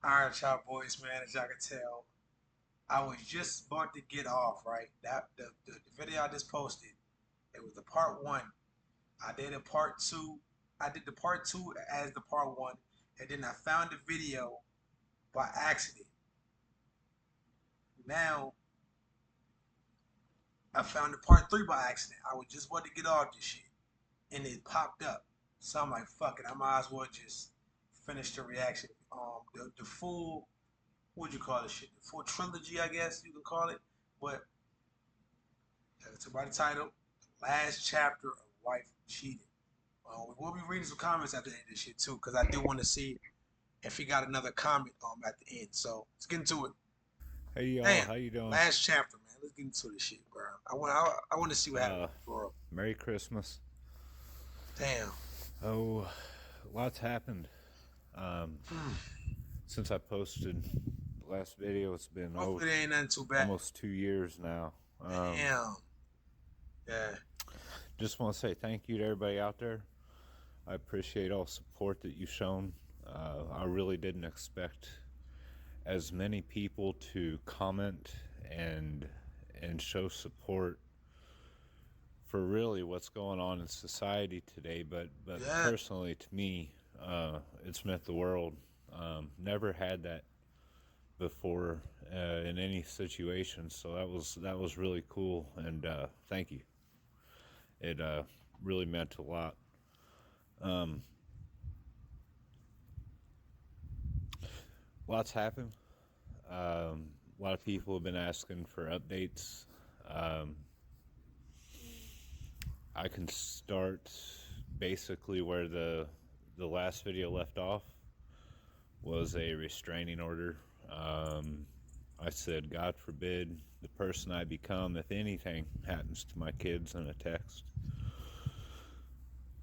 Alright, y'all boys, man. As y'all can tell, I was just about to get off. Right, that the video I just posted, it was the part one. I did a part two. I did the part two as the part one, and then I found the video by accident. Now I found the part three by accident. I was just about to get off this shit, and it popped up. So I'm like, fuck it. I might as well just finish the reaction. The full, what would you call this shit? The full trilogy, I guess you can call it. But it's by the title, Last Chapter of Wife Cheating. We will be reading some comments at the end of this shit too, because I do want to see if he got another comment at the end. So let's get into it. Hey y'all, Damn, how you doing? last chapter, man. Let's get into this shit, bro. I want to see what happened Uh, for real. Merry Christmas. Damn. Oh, lots happened. Um, Hmm. since I posted the last video, it's been Hopefully there ain't nothing too bad. almost 2 years now. Damn. Yeah. Just want to say thank you to everybody out there. I appreciate all support that you've shown. I really didn't expect as many people to comment and show support for really what's going on in society today. But Yeah. personally, to me, it's meant the world. Never had that before in any situation, so that was really cool, and thank you. It really meant a lot. Um, Lots happened. A lot of people have been asking for updates. Um, I can start basically where the last video left off was a restraining order. I said, God forbid the person I become if anything happens to my kids in a text.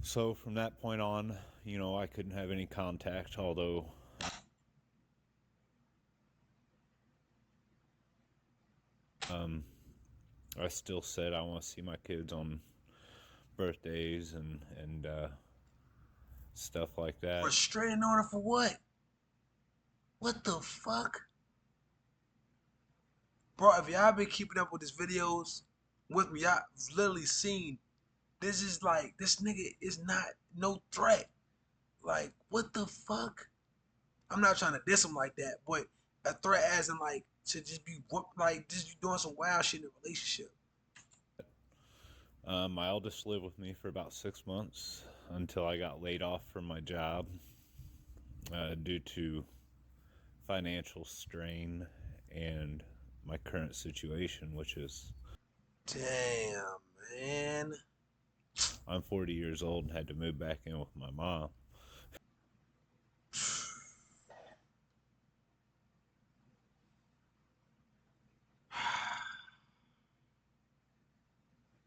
So from that point on, I couldn't have any contact, although um, I still said I want to see my kids on birthdays and stuff like that. Restraining order for what? What the fuck? Bro, if y'all been keeping up with his videos with me, y'all literally seen this is like this nigga is not no threat. Like, what the fuck? I'm not trying to diss him like that, but a threat as in like to just be like just be doing some wild shit in a relationship. My eldest lived with me for about 6 months until I got laid off from my job due to financial strain and my current situation, which is Damn, man. I'm 40 years old and had to move back in with my mom.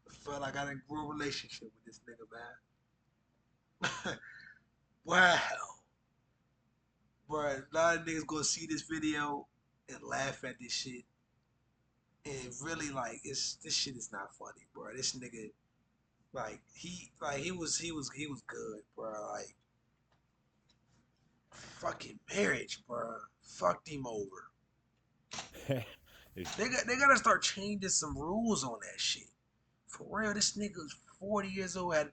I felt like I didn't grow a relationship with this nigga, man. Wow. Bro, a lot of niggas gonna see this video and laugh at this shit. And really like it's this shit is not funny, bro. This nigga he was good, bro. Like fucking marriage, bro. Fucked him over. They gotta start changing some rules on that shit. For real, this nigga's 40 years old. Had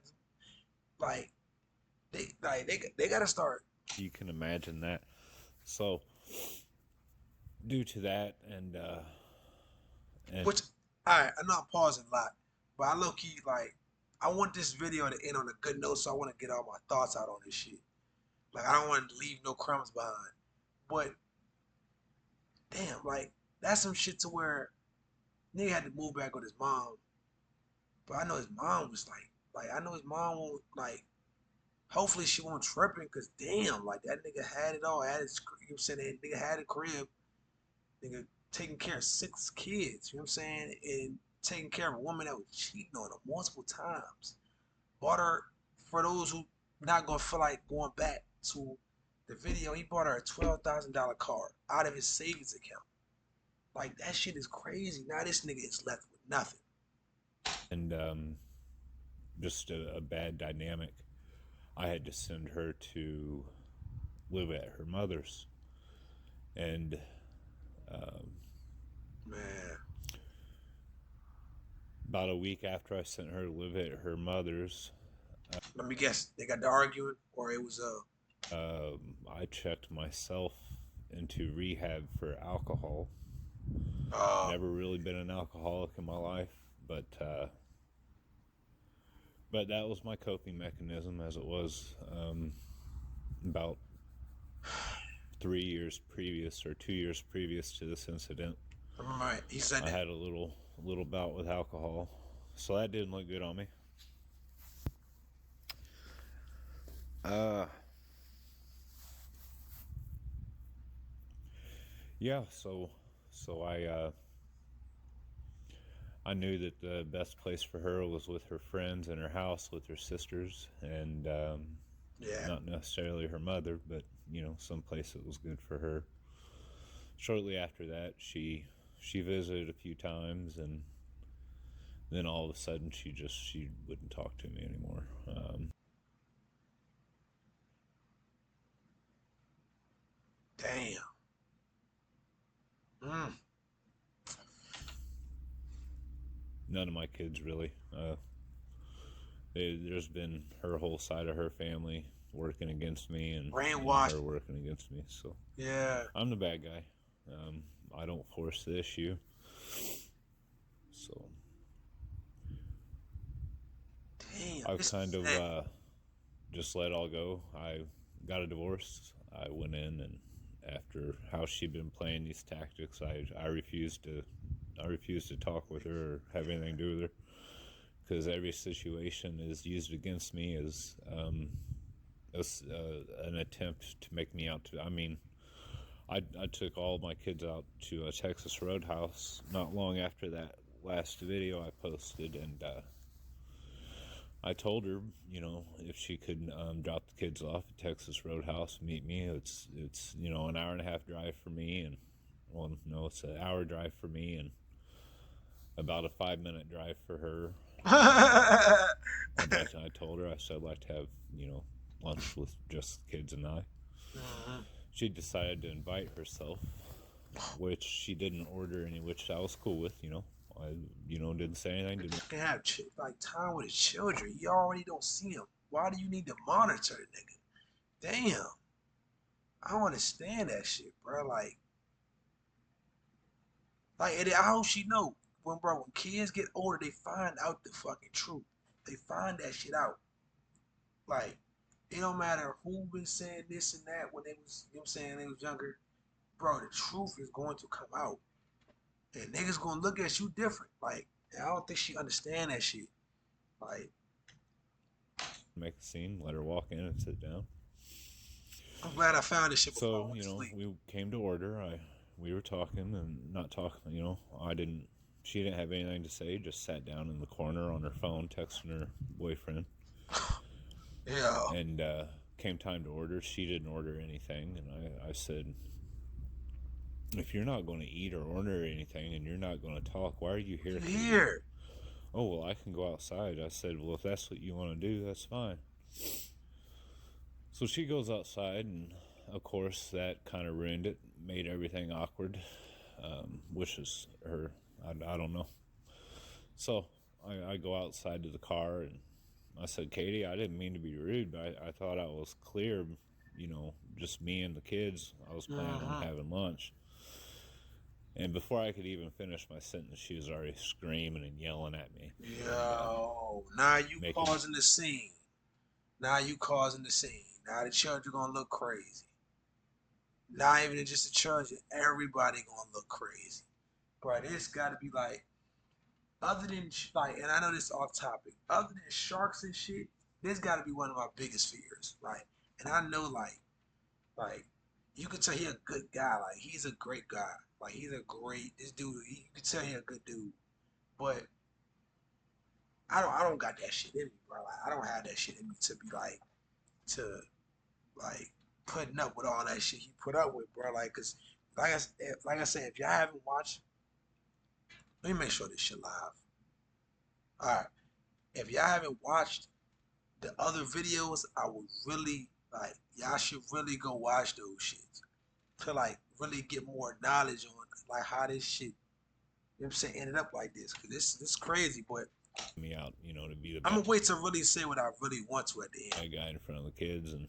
like they gotta start. You can imagine that. So, due to that, and Which alright, I know I'm pausing a lot, but I low key like I want this video to end on a good note, so I want to get all my thoughts out on this shit. Like I don't want to leave no crumbs behind. But damn, like that's some shit to where nigga had to move back with his mom. But I know his mom was like I know his mom won't like. Hopefully she won't tripping, cause damn, like that nigga had it all. Had his, you know what I'm saying? That nigga had a crib. Nigga taking care of 6 kids. You know what I'm saying? And taking care of a woman that was cheating on him multiple times. Bought her, for those who not gonna feel like going back to the video, he bought her a $12,000 car out of his savings account. Like that shit is crazy. Now this nigga is left with nothing. and just a bad dynamic. I had to send her to live at her mother's, And um, Man, about a week after I sent her to live at her mother's, let me guess. They got to arguing, or it was I checked myself into rehab for alcohol. uh Never really been an alcoholic in my life, but that was my coping mechanism, as it was about 3 years previous or 2 years previous to this incident. I remember he said I that. had a little bout with alcohol, so that didn't look good on me. Uh, yeah. So I knew that the best place for her was with her friends in her house with her sisters, and Yeah. not necessarily her mother, but some place that was good for her. Shortly after that, she visited a few times, and then all of a sudden she wouldn't talk to me anymore. Damn. Mm. None of my kids really. There's been her whole side of her family working against me, and Brainwashed. her working against me. So Yeah. I'm the bad guy. I don't force the issue. So Damn. I've This kind is of that. just let all go. I got a divorce. I went in, and after how she'd been playing these tactics, I refused to talk with her or have anything to do with her, because every situation is used against me as an attempt to make me out to. I mean, I took all my kids out to a Texas Roadhouse not long after that last video I posted, and I told her, if she could drop the kids off at Texas Roadhouse, meet me. It's an hour and a half drive for me, and well, no, it's an hour drive for me, and about a 5-minute drive for her. And I told her, I said I'd like to have lunch with just the kids and I. Mhm. She decided to invite herself, which she didn't order any, which I was cool with. I didn't say anything. You can have like time with his children. You already don't see him. Why do you need to monitor the nigga? Damn. I don't understand that shit, bro. And how she know when kids get older, they find out the fucking truth. They find that shit out. Like, it don't matter who been saying this and that when they was, you know what I'm saying, they was younger. Bro, the truth is going to come out. And niggas gonna look at you different. Like, I don't think she understand that shit. Like, Make a scene, let her walk in and sit down. I'm glad I found this shit before I So, went to sleep. we came to order. We were talking and not talking, she didn't have anything to say, just sat down in the corner on her phone texting her boyfriend. Yeah. And came time to order. She didn't order anything, and I said, if you're not going to eat or order anything and you're not going to talk, why are you here? You here? Oh, well, I can go outside. I said, well, if that's what you want to do, that's fine. So she goes outside, and of course that kind of ruined it, made everything awkward, which is her. I don't know. So I go outside to the car, and I said, Katie, I didn't mean to be rude, but I thought I was clear, just me and the kids. I was planning on having lunch. And before I could even finish my sentence, she was already screaming and yelling at me. Yo, now you causing the scene. Now you causing the scene. Now the children gonna look crazy. Not even just the children, everybody gonna look crazy. Bro, this gotta be like, other than like, and I know this is off topic. Other than sharks and shit, this gotta be one of my biggest fears. Like, and I know like you could tell he a good guy. Like he's a great guy. Like he's a great this dude. You could tell he a good dude. But I don't got that shit in me, bro. Like I don't have that shit in me to be to like putting up with all that shit he put up with, bro. Like, cause like I said, if y'all haven't watched, let me make sure this shit live. All right, if y'all haven't watched the other videos, I would really like y'all should really go watch those shits to like really get more knowledge on like how this shit, you know what I'm saying, ended up like this. Cause this crazy, but Me out, to be the I'm gonna wait to really say what I really want to at the end. bad guy in front of the kids, and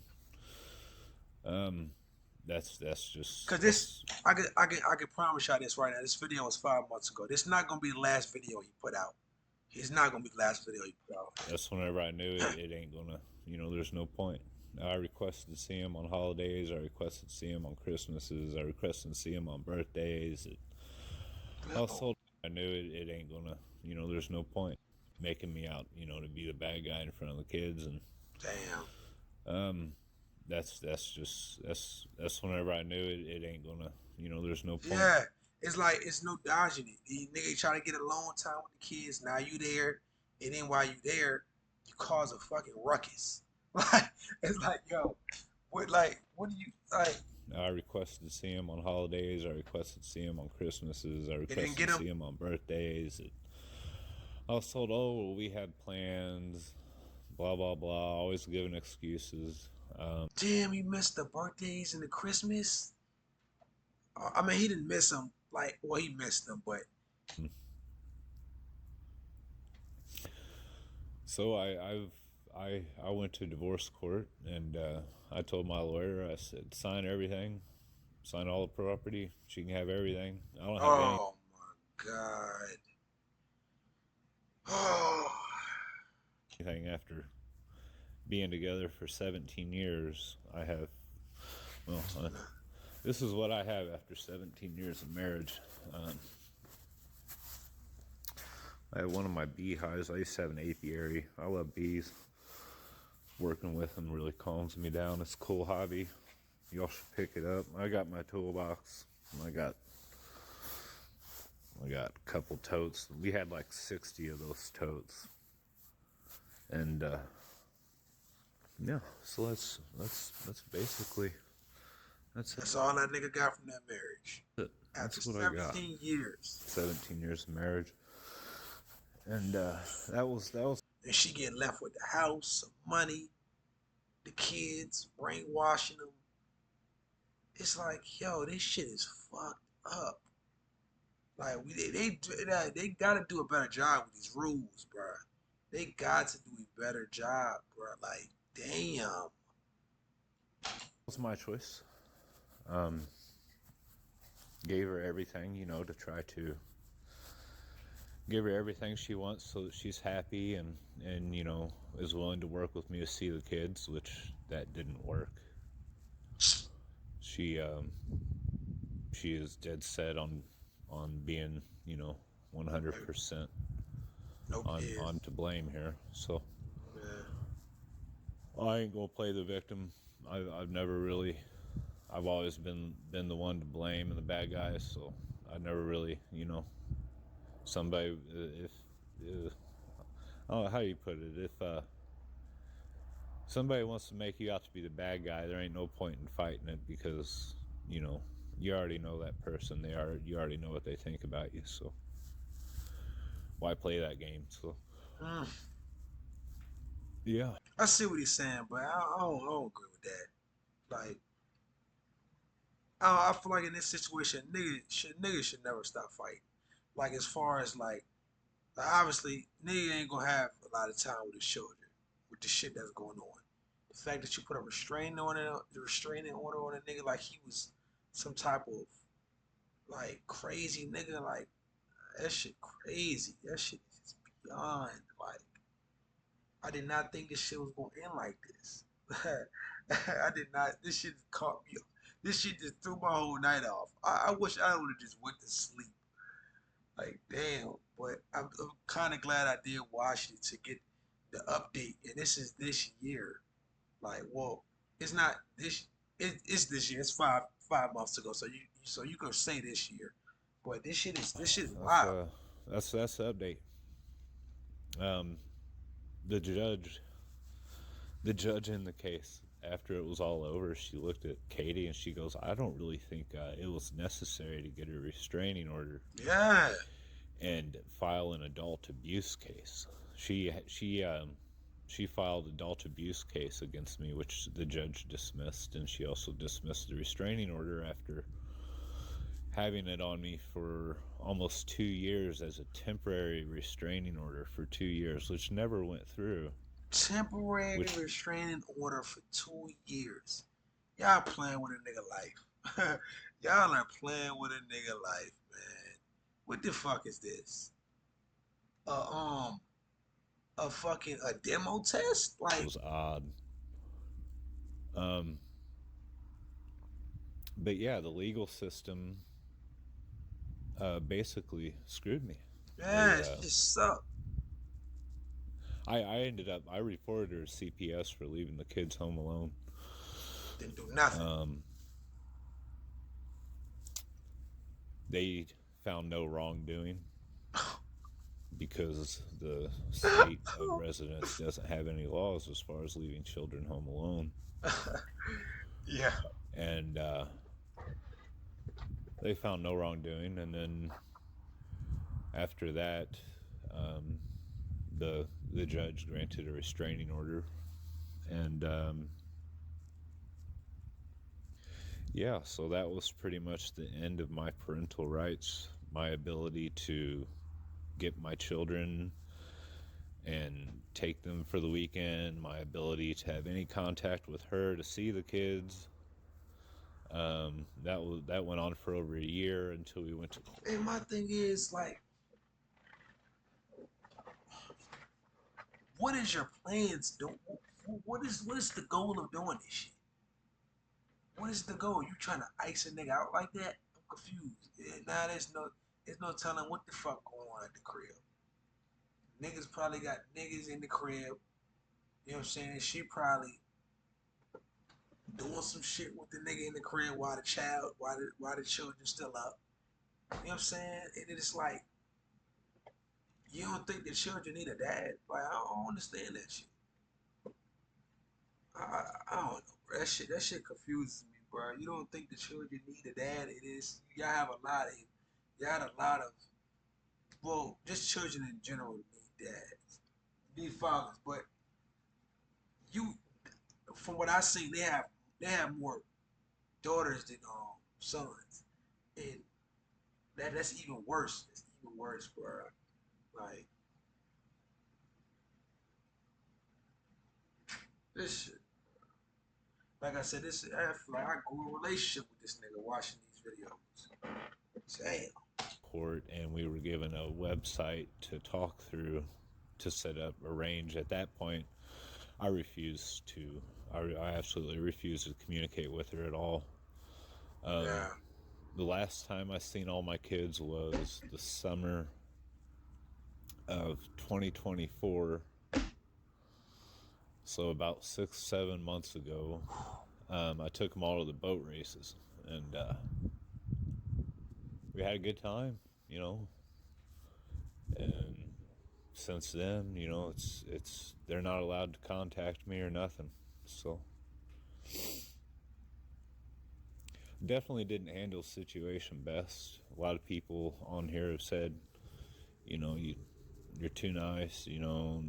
um, that's just Cause this, I can promise y'all this right now. This video was 5 months ago. This not gonna be the last video he put out. It's not gonna be the last video he put out. that's whenever I knew it ain't gonna, there's no point. I requested to see him on holidays. I requested to see him on Christmases. I requested to see him on birthdays. Also, I knew it ain't gonna, there's no point making me out, to be the bad guy in front of the kids, and Damn. that's whenever I knew it ain't gonna, there's no point. Yeah. It's like it's no dodging it. The nigga try to get alone time with the kids. Now you there, and then while you there, you cause a fucking ruckus. Like it's like, yo, what do you like? I requested to see him on holidays. I requested to see him on Christmases. I Didn't requested get to him. see him on birthdays. I was told, oh, well, we had plans, blah, blah, blah, always giving excuses. Damn, you missed the birthdays and the Christmas. I mean, he didn't miss them. Like, well, he missed them, but So I went to divorce court, and I told my lawyer, I said, sign everything, sign all the property. She can have everything. I don't have oh my god. Oh, anything after being together for 17 years. I have, well, this is what I have after 17 years of marriage. I have one of my beehives. I used to have an apiary. I love bees. Working with them really calms me down. It's a cool hobby. Y'all should pick it up. I got my toolbox. I got a couple totes. We had like 60 of those totes. And yeah, so that's basically that's all that nigga got from that marriage. it. After That's what I got. 17 years. 17 years of marriage. And that was And she get left with the house, some money, the kids, brainwashing them. It's like, yo, this shit is fucked up. Like they gotta do a better job with these rules, bro. They got to do a better job, bro. Like, damn. was my choice. Gave her everything, to try to give her everything she wants so that she's happy and is willing to work with me to see the kids, which that didn't work. She is dead set on being 100% on to blame here. So yeah. I ain't gonna play the victim. I've always been the one to blame and the bad guy, so I never really, somebody, if I don't know how you put it, if somebody wants to make you out to be the bad guy, there ain't no point in fighting it, because you already know that person. You already know what they think about you, so why play that game? So yeah, I see what he's saying, but I don't agree with that. Like, I feel like in this situation, niggas should never stop fighting. Like, as far as like obviously, nigga ain't gonna have a lot of time with his children, with the shit that's going on. The fact that you put a restraining order on a nigga like he was some type of like crazy nigga, like that shit crazy. That shit is beyond like. I did not think this shit was gonna end like this. I did not. This shit caught me. This shit just threw my whole night off. I wish I would have just went to sleep. Like, damn. But I'm kind of glad I did watch it to get the update. And this is this year. Like, well, it's not this. It's this year. It's five months ago. So you can say this year. But this shit is wild. That's the update. The judge in the case, after it was all over, she looked at Katie and she goes, I don't really think it was necessary to get a restraining order Yeah. and file an adult abuse case. She filed adult abuse case against me, which the judge dismissed, and she also dismissed the restraining order after having it on me for almost 2 years as a temporary restraining order for 2 years, which never went through. Temporary Which restraining order for 2 years. Y'all playing with a nigga life. Y'all are playing with a nigga life, man. What the fuck is this? Uh, um, a fucking a demo test? Like, was odd. Um, but yeah, the legal system basically screwed me. yeah, They, it just suck. I ended up, I reported her to CPS for leaving the kids home alone. Didn't do nothing. They found no wrongdoing because the state of residence doesn't have any laws as far as leaving children home alone. Yeah. And they found no wrongdoing, and then after that, um, the judge granted a restraining order, and yeah, so that was pretty much the end of my parental rights, my ability to get my children and take them for the weekend, my ability to have any contact with her to see the kids. That went on for over a year until we went to court. And my thing is like, what is your plans? What is the goal of doing this shit? What is the goal? You trying to ice a nigga out like that? I'm confused. Now there's no telling what the fuck going on at the crib. Niggas probably got niggas in the crib. You know what I'm saying? She probably doing some shit with the nigga in the crib while the children still up. You know what I'm saying? And it's like, you don't think the children need a dad? Like, I don't understand that shit. I don't know, bro. That shit confuses me, bro. You don't think the children need a dad? It is. You got a lot of, well, just children in general need dads, need fathers. But you, from what I see, they have more daughters than sons, and that's even worse. It's even worse, bro. Like this shit. Like I said, this I feel like I grew a relationship with this nigga watching these videos. Damn. Court, and we were given a website to talk through to set up, arrange. At that point, I refused to. I absolutely refused to communicate with her at all. Yeah. The last time I seen all my kids was the summer of 2024. So about 6-7 months ago, I took them all to the boat races, and we had a good time, you know. And since then, you know, it's they're not allowed to contact me or nothing. So definitely didn't handle the situation best. A lot of people on here have said, you know, you're too nice, you know,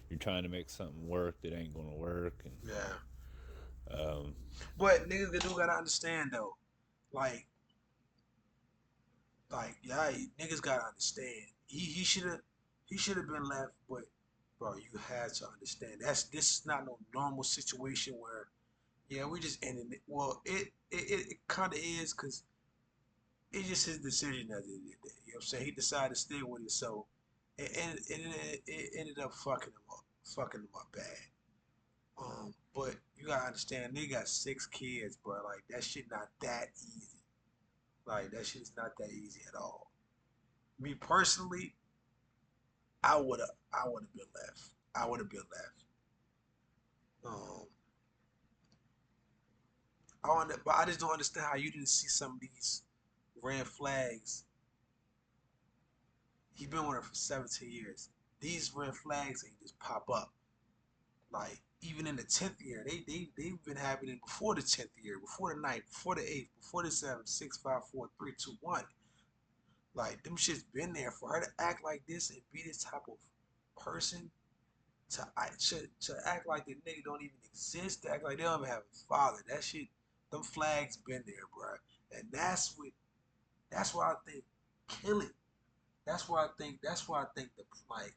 you're trying to make something work that ain't gonna work. And Yeah. But niggas do gotta understand though, like yeah, niggas gotta understand. He should have been left, but bro, you had to understand. This is not no normal situation where yeah, we just ended it. Well, it kind of is because it's just his decision at the end of the day. You know what I'm saying? He decided to stay with it, so it ended up fucking him up bad. But you gotta understand, they got 6 kids, bro. Like that shit not that easy. Like that shit is not that easy at all. Me personally, I would have been left. I would have been left. Um, but I just don't understand how you didn't see some of these red flags. He's been with her for 17 years. These red flags ain't just pop up. Like even in the 10th year, they've been happening before the 10th year, before the ninth, before the eighth, before the seventh, 6, 5, 4, 3, 2, 1. Like them shit's been there for her to act like this and be this type of person to act like the nigga don't even exist, to act like they don't even have a father. That shit, them flags been there, bro. And that's what That's why I think kill it. That's why I think. That's why I think the like.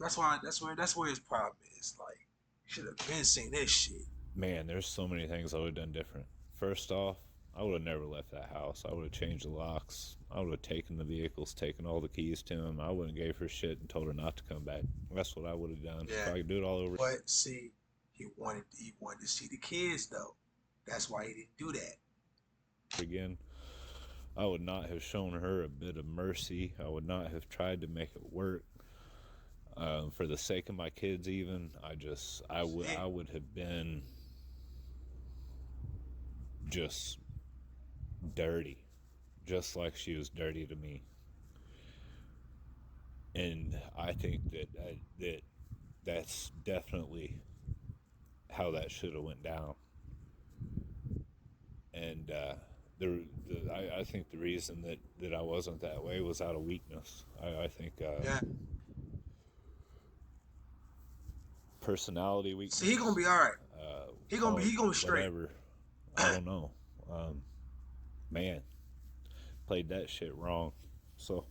That's where his problem is. Like, should have been seen this shit. Man, there's so many things I would have done different. First off, I would have never left that house. I would have changed the locks. I would have taken the vehicles, taken all the keys to him. I wouldn't gave her shit and told her not to come back. That's what I would have done. Yeah. If I could do it all over. But see, he wanted to see the kids though. That's why he didn't do that. Again, I would not have shown her a bit of mercy. I would not have tried to make it work. For the sake of my kids, even I would have been just dirty, just like she was dirty to me. And I think that's definitely how that should have went down. And I think the reason that I wasn't that way was out of weakness. I think Yeah. personality weakness. See, he gonna be all right. He gonna be straight. Whatever. I don't know. Man, played that shit wrong. So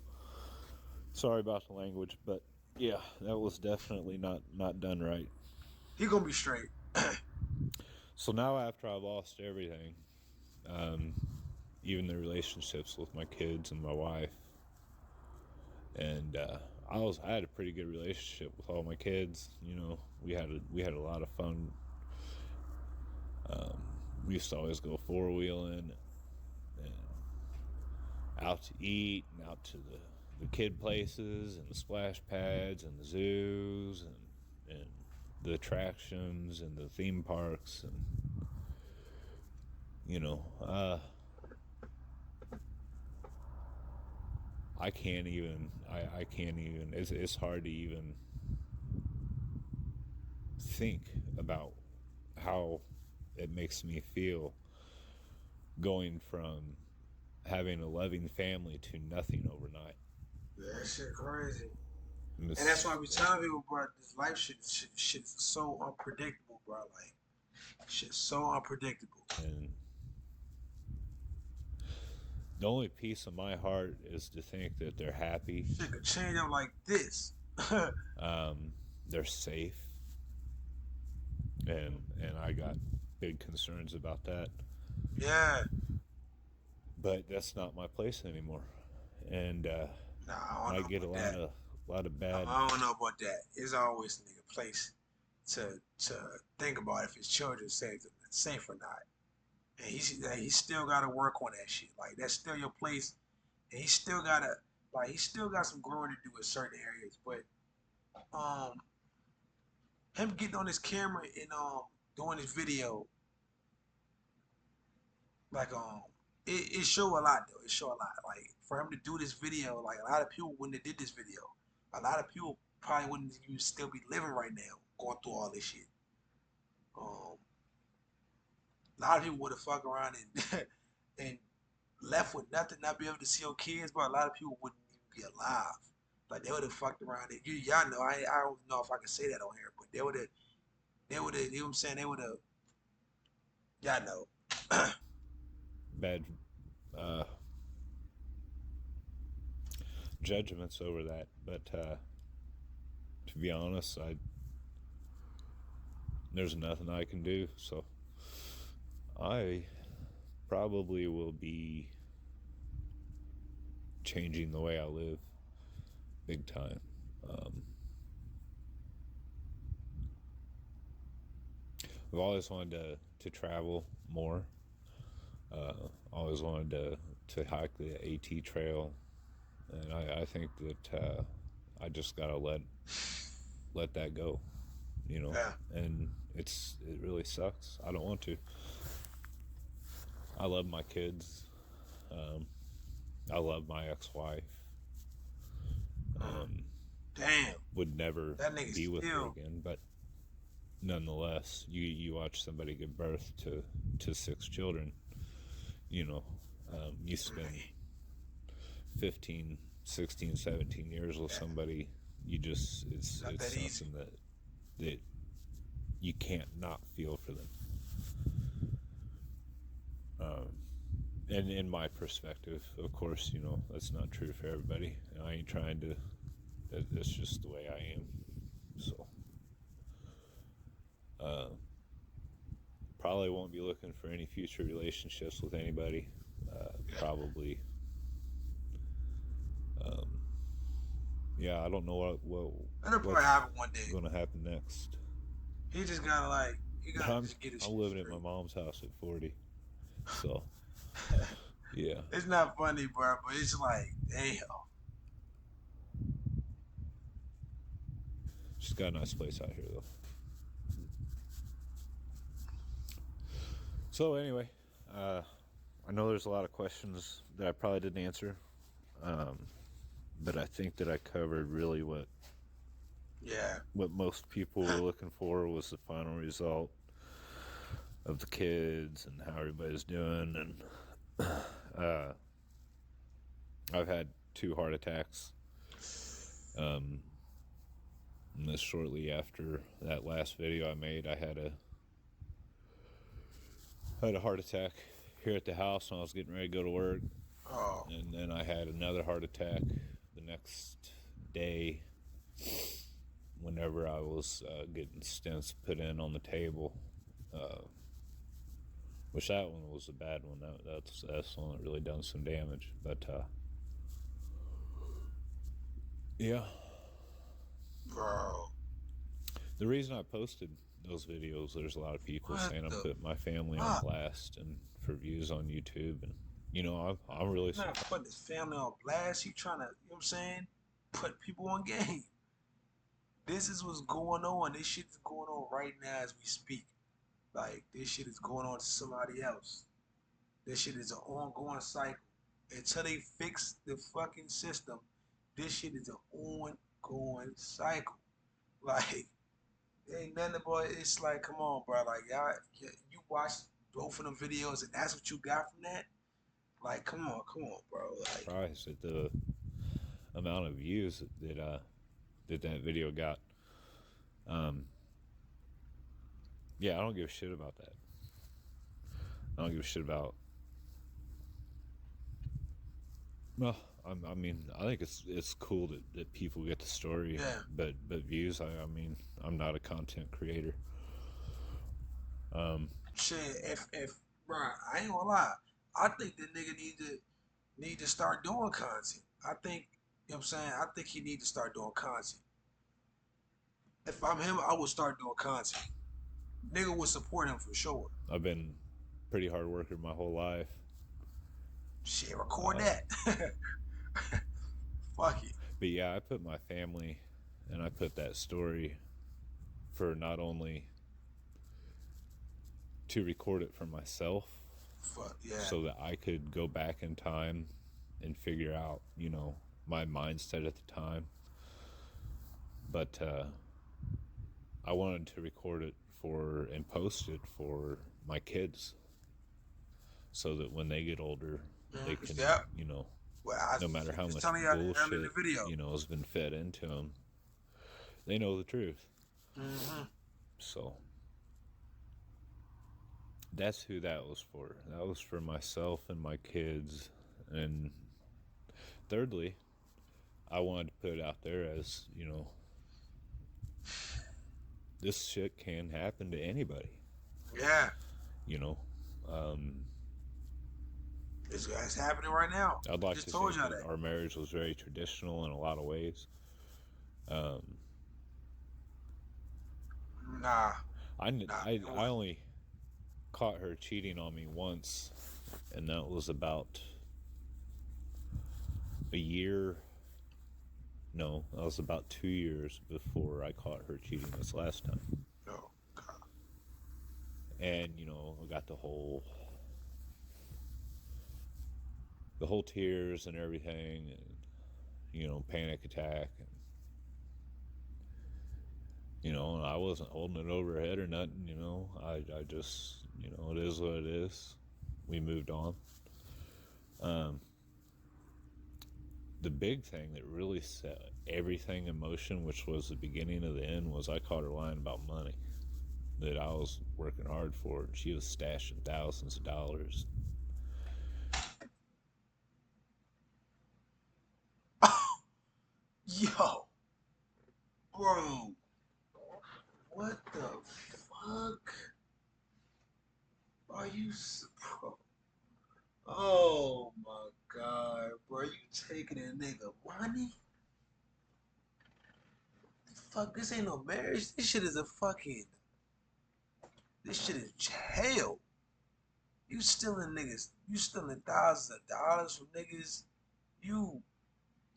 sorry about the language, but yeah, that was definitely not done right. He gonna be straight. So now after I've lost everything, even the relationships with my kids and my wife, and I had a pretty good relationship with all my kids. You know, we had a lot of fun. We used to always go four-wheeling and out to eat and out to the kid places and the splash pads and the zoos and the attractions and the theme parks, and you know, I can't even it's hard to even think about how it makes me feel going from having a loving family to nothing overnight. Yeah, that shit crazy. And that's why we tell people, bro, this life shit's so unpredictable, bro. Like, shit's so unpredictable. And the only peace of my heart is to think that they're happy. Shit could change up like this. They're safe. And I got big concerns about that. Yeah. But that's not my place anymore. And I get a lot of bad. I don't know about that. It's always a nigga place to think about if his children safe or not. And he still gotta work on that shit. Like, that's still your place. And he still got some growing to do in certain areas. But him getting on his camera and doing his video, like it show a lot though. It show a lot. Like, for him to do this video, like, a lot of people wouldn't have did this video. A lot of people probably wouldn't even still be living right now, going through all this shit. A lot of people would have fucked around and and left with nothing, not be able to see your kids, but a lot of people wouldn't even be alive. Like, they would have fucked around. Y'all know, I don't know if I can say that on here, but they would have, you know what I'm saying? They would have, y'all know. Bad judgments over that. But to be honest, there's nothing I can do. So I probably will be changing the way I live big time. I've always wanted to travel more. Always wanted to hike the AT trail, and I think that I just gotta let that go, you know. Yeah. And it really sucks. I don't want to. I love my kids. I love my ex-wife. Damn. Would never be with her still again, but nonetheless, you watch somebody give birth to 6 children. You know, you spend 15, 16, 17 years with somebody. It's something that you can't not feel for them. And in my perspective, of course, you know, that's not true for everybody. I ain't trying to, that's just the way I am. So, probably won't be looking for any future relationships with anybody. Probably, yeah, I don't know It'll probably happen one day. what's going to happen next. He just gotta like, he But gotta just get his shit I'm living at straight. my mom's house at 40. So, yeah. It's not funny, bro, but it's like, damn. She's got a nice place out here, though. So, anyway, I know there's a lot of questions that I probably didn't answer. But I think that I covered really what most people were looking for was the final result of the kids and how everybody's doing. And I've had 2 heart attacks. And this shortly after that last video I made, I had a heart attack here at the house when I was getting ready to go to work. Oh. And then I had another heart attack the next day whenever I was getting stents put in on the table. Which that one was a bad one. That's the one that really done some damage. But yeah. Bro. The reason I posted those videos, there's a lot of people saying I'm putting my family on blast and for views on YouTube, and you know, I'm really not putting his family on blast. He trying to, you know what I'm saying, put people on game. This is what's going on. This shit is going on right now as we speak. Like, this shit is going on to somebody else. This shit is an ongoing cycle. Until they fix the fucking system, this shit is an ongoing cycle. Like, ain't nothing but, it's like, come on, bro. Like, y'all, you watch both of them videos and that's what you got from that? Like, come on, bro. Like, surprised at the amount of views that video got. Yeah, I don't give a shit about that. I don't give a shit about. Well, I mean, I think it's cool that people get the story. Yeah. But views, I mean, I'm not a content creator. Shit, if bro, I ain't gonna lie. I think the nigga need to start doing content. I think, you know what I'm saying? I think he need to start doing content. If I'm him, I would start doing content. Nigga would support him for sure. I've been pretty hard worker my whole life. Shit, record that. Fuck it. But yeah, I put my family and I put that story for not only to record it for myself, fuck yeah, so that I could go back in time and figure out, you know, my mindset at the time. But I wanted to record it for and post it for my kids, so that when they get older, they can, you know, no matter how much bullshit, you know, has been fed into them, they know the truth. So that's who that was for. That was for myself and my kids. And thirdly, I wanted to put it out there as, you know, this shit can happen to anybody. Yeah. You know, it's happening right now. I'd like to say that our marriage was very traditional in a lot of ways. Nah. I only caught her cheating on me once, and that was about a year. No, that was about 2 years before I caught her cheating this last time. Oh, God. And, you know, I got the whole tears and everything, and, you know, panic attack, and, you know, and I wasn't holding it over her head or nothing, you know. I just, you know, it is what it is. We moved on. The big thing that really set everything in motion, which was the beginning of the end, was I caught her lying about money that I was working hard for, and she was stashing thousands of dollars. Yo, bro, what the fuck? Are you, bro? Oh my god, bro, you taking a nigga money? Fuck, this ain't no marriage. This shit is a fucking. This shit is jail. You stealing niggas. You stealing thousands of dollars from niggas. You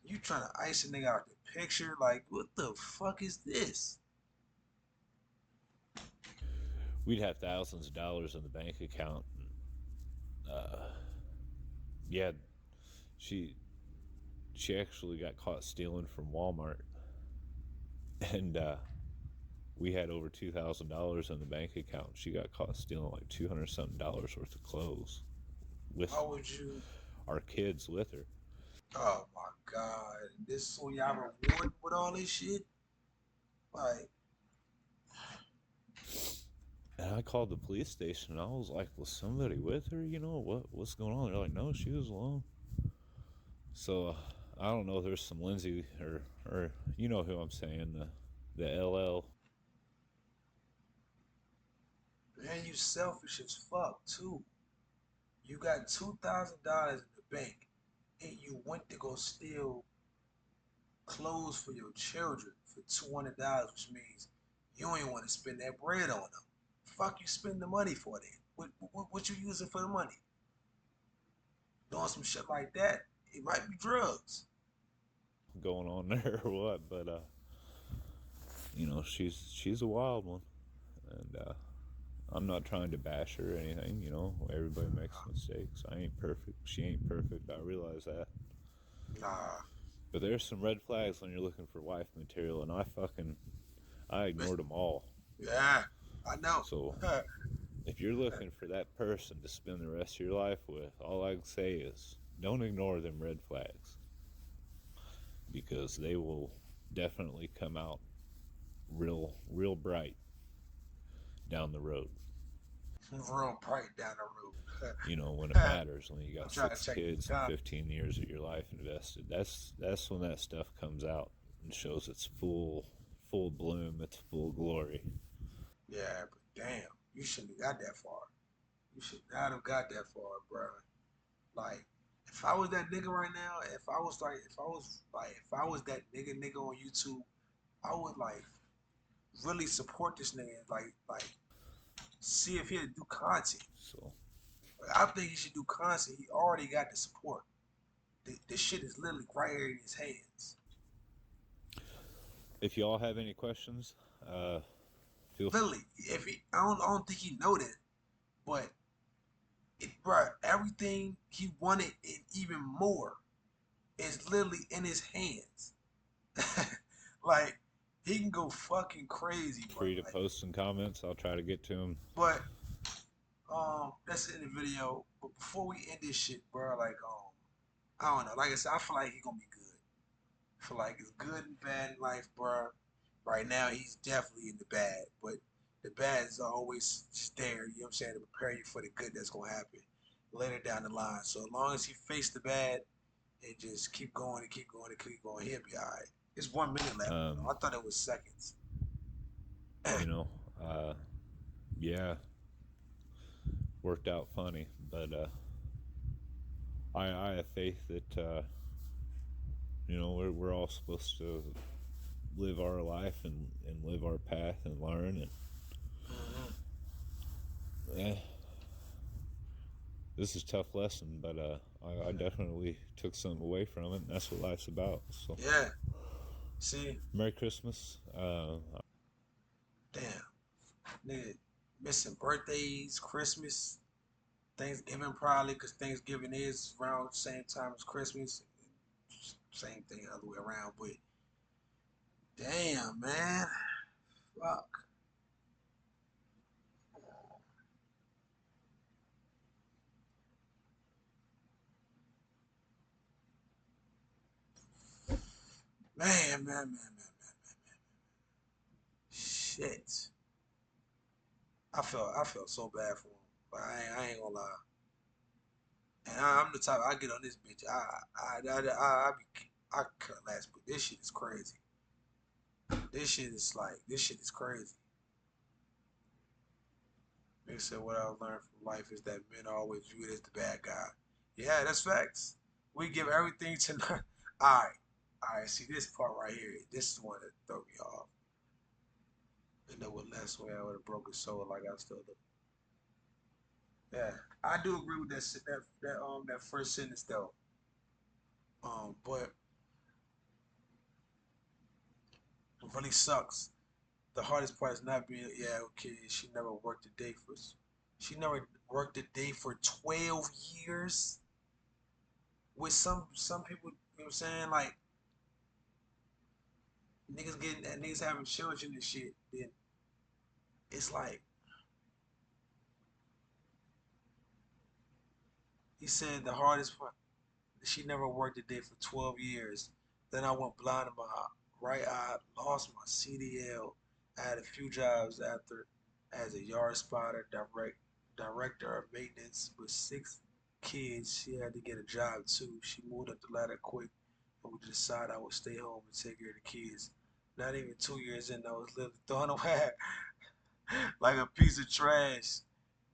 you trying to ice a nigga out the picture? Like, what the fuck is this? We'd have thousands of dollars in the bank account. Yeah, she she actually got caught stealing from Walmart, and we had over $2,000 in the bank account. She got caught stealing like 200 something dollars worth of clothes with How would you? our kids with her. Oh my god, this so y'all rewarded with all this shit? Like, And I called the police station and I was like, was somebody with her? You know, what's going on? They're like, no, she was alone. So I don't know. There's some Lindsay or you know who I'm saying, the LL. man, you selfish as fuck too. You got $2,000 in the bank, and you went to go steal clothes for your children for $200, which means you ain't want to spend that bread on them. Fuck you spend the money for then? What you using for the money? Doing some shit like that, it might be drugs. Going on there or what, but you know, she's a wild one, and I'm not trying to bash her or anything. You know, everybody makes mistakes. I ain't perfect. She ain't perfect. I realize that. Nah, But there's some red flags when you're looking for wife material, and I ignored them all. yeah, I know. So if you're looking for that person to spend the rest of your life with, all I can say is don't ignore them red flags, because they will definitely come out real bright down the road. Real bright down the road. You know, when it matters, when you I'm got trying to 6 check the kids and time. 15 years of your life invested. That's when that stuff comes out and shows its full bloom, its full glory. Yeah, but damn, you shouldn't have got that far. You should not have got that far, bro. Like, if I was that nigga right now, if I was that nigga on YouTube, I would like really support this nigga, and like see if he'll do content. So I think he should do content. He already got the support. The shit is literally right here in his hands. if y'all have any questions, feel Literally, if he, I don't think he know that, but bro, everything he wanted and even more is literally in his hands. Like, he can go fucking crazy, bro. free to Like, post some comments. I'll try to get to them. but that's in the video. But before we end this shit, bro, like I don't know. Like I said, I feel like he gonna be good. I feel like it's good and bad in life, bro. Right now, he's definitely in the bad, but the bad is always just there. You know what I'm saying, to prepare you for the good that's gonna happen later down the line. So as long as he face the bad and just keep going and keep going and keep going, he'll be all right. It's 1 minute left. I thought it was seconds. You know, uh, yeah, worked out funny, but I have faith that you know, we're all supposed to live our life and live our path and learn, and Mm-hmm. yeah, this is a tough lesson, but I definitely took something away from it, and that's what life's about. So Yeah. See, Merry Christmas. damn, nigga, missing birthdays, Christmas, Thanksgiving probably, because Thanksgiving is around the same time as Christmas. Same thing the other way around, but damn, man, fuck. Man. Shit. I felt so bad for him. But I ain't gonna lie. And I'm the type I get on this bitch. I be I cut last, but this shit is crazy. This shit is crazy. They said what I learned from life is that men are always viewed as the bad guy. Yeah, that's facts. We give everything to. Alright. See this part right here. This is the one that throw me off. And know what last way I would have broken soul like I still do. Yeah, I do agree with that first sentence though. But it really sucks. The hardest part is not being. Yeah, okay. She never worked a day for 12 years. With some people, you know what I'm saying, like niggas having children and shit. Then it's like he said the hardest part. She never worked a day for 12 years. Then I went blind in my right eye, lost my CDL. I had a few jobs after as a yard spotter, director of maintenance with 6 kids. She had to get a job too. She moved up the ladder quick and we decided I would stay home and take care of the kids. Not even 2 years in, I was literally thrown away like a piece of trash.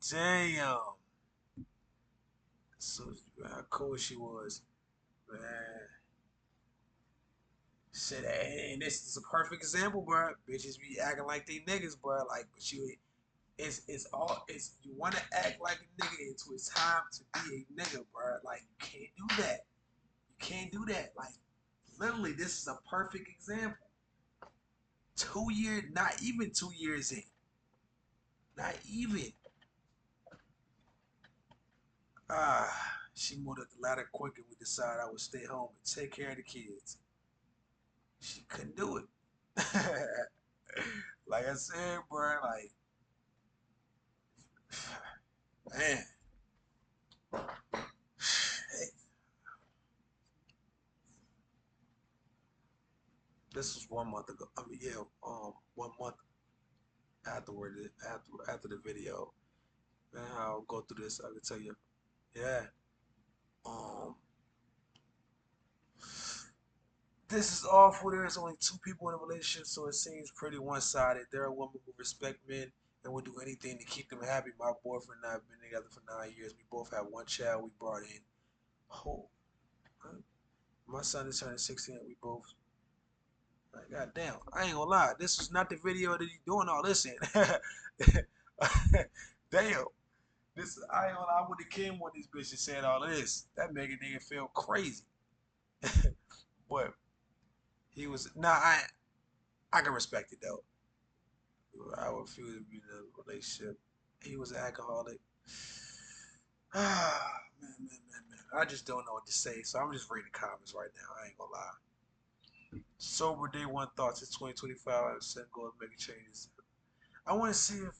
Damn. So how cool she was, man. Shit, and this is a perfect example, bro. Bitches be acting like they niggas, bro. Like, but it's you want to act like a nigga until it's time to be a nigga, bro. Like, you can't do that. You can't do that. Like, literally, this is a perfect example. 2 years, not even 2 years in, not even. She moved up the ladder quick, and we decided I would stay home and take care of the kids. She couldn't do it. Like I said, bro, like, man. Hey, this was 1 month ago. I mean, yeah, 1 month after the video. Man, I'll go through this. I can tell you. Yeah. Um, this is awful. There's only 2 people in a relationship, so it seems pretty one-sided. There are women who respect men and would do anything to keep them happy. My boyfriend and I have been together for 9 years. We both have one child we brought in. Oh, my son is turning 16. We both. Like, God damn, I ain't gonna lie. This was not the video that he doing all this in. Damn. This I ain't gonna lie. I would have came when this bitch and said all this. That make a nigga feel crazy. But he was I can respect it though. I would feel to be in a relationship. He was an alcoholic. Ah, man. I just don't know what to say, so I'm just reading comments right now. I ain't gonna lie. Sober day one thoughts. It's 2025. I'm set goals, making changes. I want to see if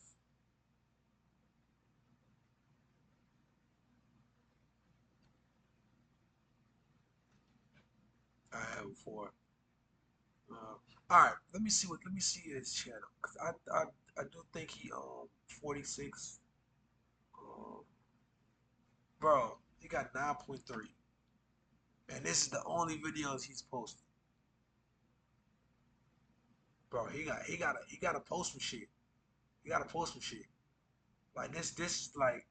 I have before. All right, let me see his channel because I do think he 46. Um, bro, he got 9.3, and this is the only videos he's posted. Bro, he got to post some shit. He got to post some shit. Like this is like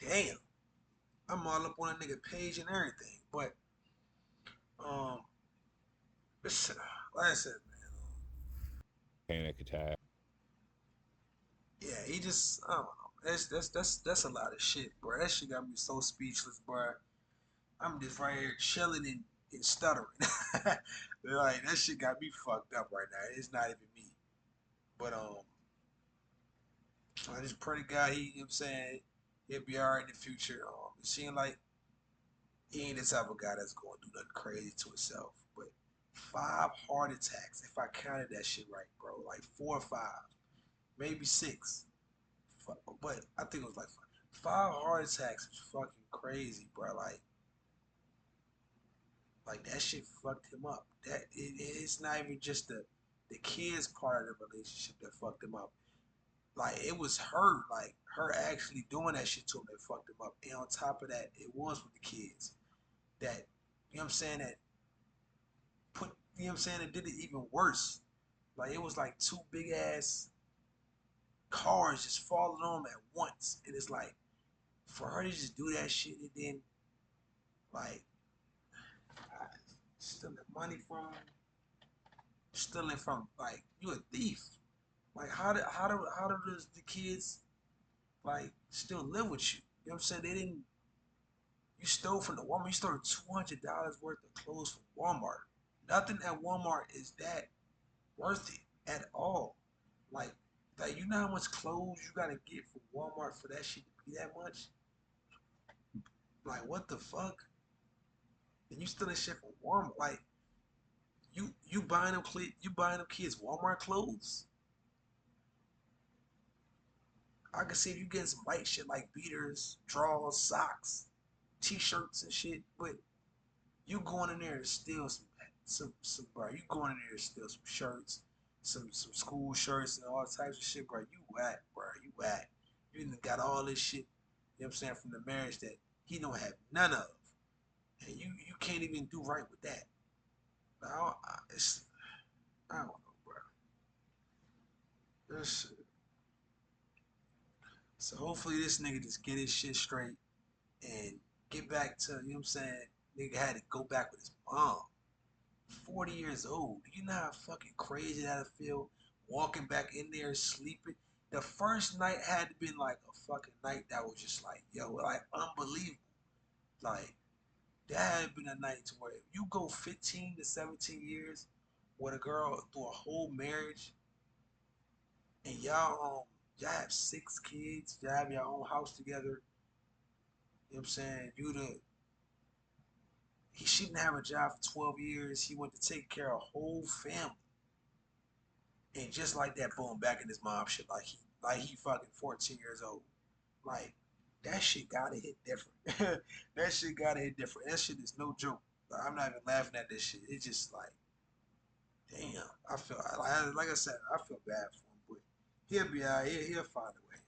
damn. I'm all up on a nigga page and everything, but um, this, like I said, man, Panic attack. yeah, he just I don't know. That's a lot of shit, bro. That shit got me so speechless, bro. I'm just right here chilling and stuttering. Like that shit got me fucked up right now. It's not even me. But I just pray to God he, you know what I'm saying, he'll be alright in the future. It seems like he ain't the type of guy that's gonna do nothing crazy to himself. But 5 heart attacks, if I counted that shit right, bro. Like 4 or 5, maybe 6. But I think it was like 5 heart attacks is fucking crazy, bro. Like that shit fucked him up. It's not even just the kids part of the relationship that fucked him up. Like it was her actually doing that shit to him that fucked him up. And on top of that, it was with the kids. that, you know what I'm saying, that put, you know what I'm saying, it did it even worse. Like it was like two big ass cars just falling on them at once. And it's like for her to just do that shit and then like stealing money from, stealing from, like you a thief. Like how do the kids like still live with you? You know what I'm saying? They didn't. You stole from the Walmart. You stole $200 worth of clothes from Walmart. Nothing at Walmart is that worth it at all. Like, like you know how much clothes you gotta get from Walmart for that shit to be that much? Like, what the fuck? And you stealing shit from Walmart? Like, you buying them you buying them kids Walmart clothes? I can see if you getting some light shit like beaters, drawers, socks, t-shirts and shit, but you going in there to steal some bro. You going in there to steal some shirts, some school shirts and all types of shit, bro. You whack, bro. You whack. You done got all this shit, you know what I'm saying, from the marriage that he don't have none of. And you can't even do right with that. I don't know, bro. This shit. So hopefully this nigga just get his shit straight and get back to, you know what I'm saying, nigga had to go back with his mom. 40 years old. Do you know how fucking crazy that'd feel? Walking back in there sleeping. The first night had to been like a fucking night that was just like, yo, like unbelievable. Like, that had been a night to where you go 15 to 17 years with a girl through a whole marriage and y'all have 6 kids, y'all have your own house together. You know what I'm saying? She didn't have a job for 12 years. He went to take care of a whole family. And just like that, boom, back in his mom shit, like he fucking 14 years old. Like that shit gotta hit different. That shit gotta hit different. That shit is no joke. Like, I'm not even laughing at this shit. It's just like, damn. I feel like I said, I feel bad for him, but he'll be out. He'll find a way.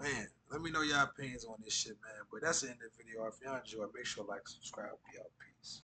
Man, let me know your opinions on this shit, man. But that's the end of the video. If y'all enjoy, make sure to like, subscribe, be out. Peace.